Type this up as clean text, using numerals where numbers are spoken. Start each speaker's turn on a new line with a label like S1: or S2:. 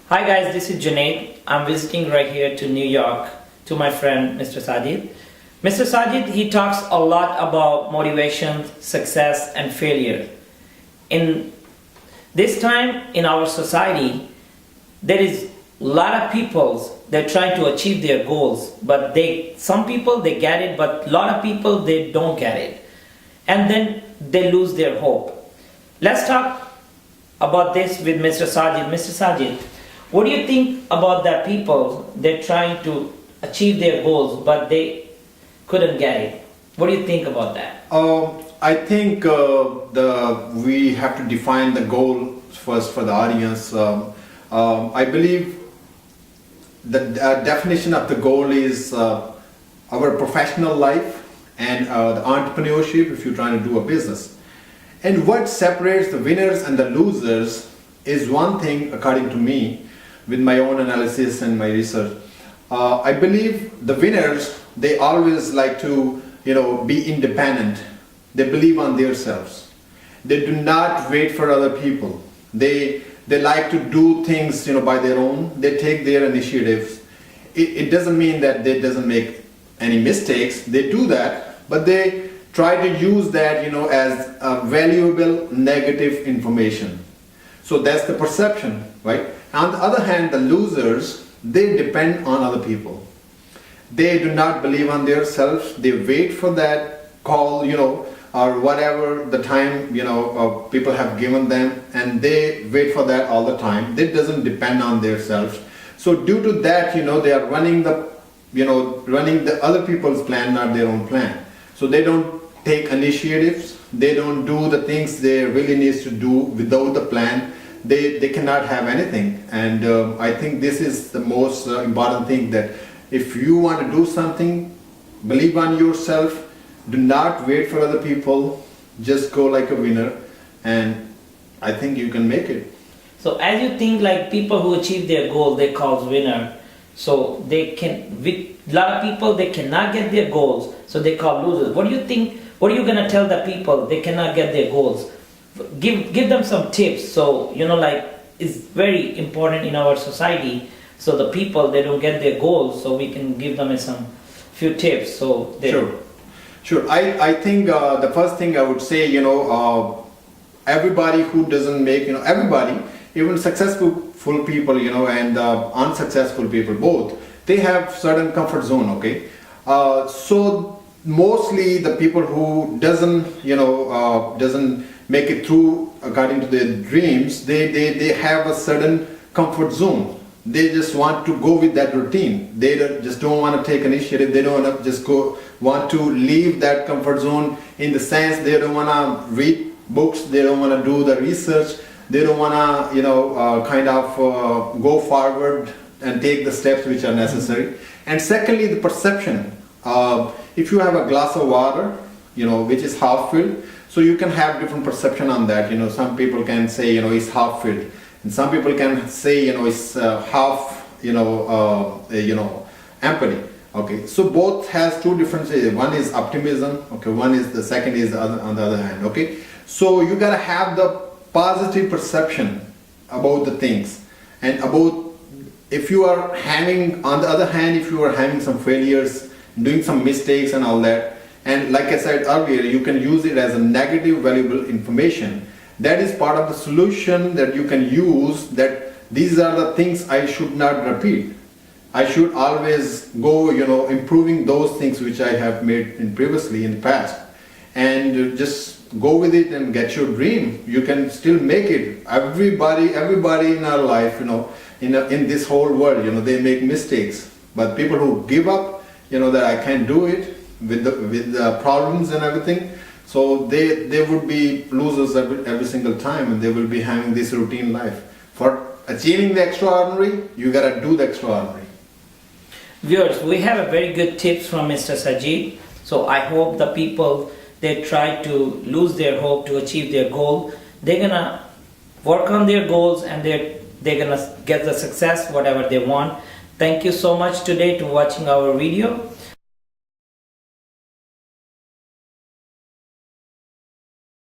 S1: Hi guys, this is Junaid. I'm visiting right here to New York to my friend Mr. Sajid. Mr. Sajid, he talks a lot about motivation, success and failure. In this time in our society, there is a lot of people that try to achieve their goals, but some people they get it, but a lot of people they don't get it. And then they lose their hope. Let's talk about this with Mr. Sajid. Mr. Sajid, what do you think about that people? They're trying to achieve their goals, but they couldn't get it. What do you think about that?
S2: I think we have to define the goal first for the audience. I believe the definition of the goal is our professional life and the entrepreneurship if you're trying to do a business. And what separates the winners and the losers is one thing, according to me, with my own analysis and my research. I believe the winners, they always like to, be independent. They believe on themselves. They do not wait for other people. They like to do things, by their own. They take their initiatives. It doesn't mean that they doesn't make any mistakes. They do that, but they try to use that, as a valuable negative information. So that's the perception, right? On the other hand, the losers, they depend on other people. They do not believe on themselves. They wait for that call, or whatever the time, people have given them, and they wait for that all the time. They doesn't depend on themselves. So due to that, they are running the other people's plan, not their own plan. So they don't take initiatives. They don't do the things they really need to do without the plan. They cannot have anything. And I think this is the most important thing, that if you want to do something, believe on yourself. Do not wait for other people. Just go like a winner, and I think you can make it.
S1: So as you think, like people who achieve their goal, they call winner. So they can, with a lot of people, they cannot get their goals, so they call losers. What do you think? What are you gonna tell the people they cannot get their goals? Give them some tips. So it's very important in our society. So the people they don't get their goals, so we can give them some few tips. So
S2: Sure. I think the first thing I would say, everybody who doesn't make, everybody, even successful people, and unsuccessful people, both, they have certain comfort zone. Okay, so mostly the people who doesn't make it through according to their dreams, they have a certain comfort zone. They just want to go with that routine. They just don't want to take initiative. They don't want to just want to leave that comfort zone, in the sense they don't want to read books. They don't want to do the research. They don't want to, go forward and take the steps which are necessary. And secondly, the perception. If you have a glass of water, which is half filled, so you can have different perception on that. Some people can say, it's half filled. And some people can say, it's half, empty. Okay, so both has two different stages. One is optimism. Okay, the second is on the other hand. Okay, so you gotta have the positive perception about the things, and about if you are having, on the other hand, if you are having some failures, doing some mistakes and all that, and like I said earlier, you can use it as a negative valuable information. That is part of the solution that you can use, that these are the things I should not repeat. I should always go, improving those things which I have made previously in the past, and just go with it and get your dream. You can still make it. Everybody in our life, in this whole world, they make mistakes. But people who give up, that I can't do it with the problems and everything, so they would be losers every single time, and they will be having this routine life. For achieving the extraordinary, you gotta do the extraordinary.
S1: Viewers, we have a very good tips from Mr. Sajid. So I hope the people they try to lose their hope to achieve their goal, they're gonna work on their goals, and they're gonna get the success whatever they want. Thank you so much today to watching our video.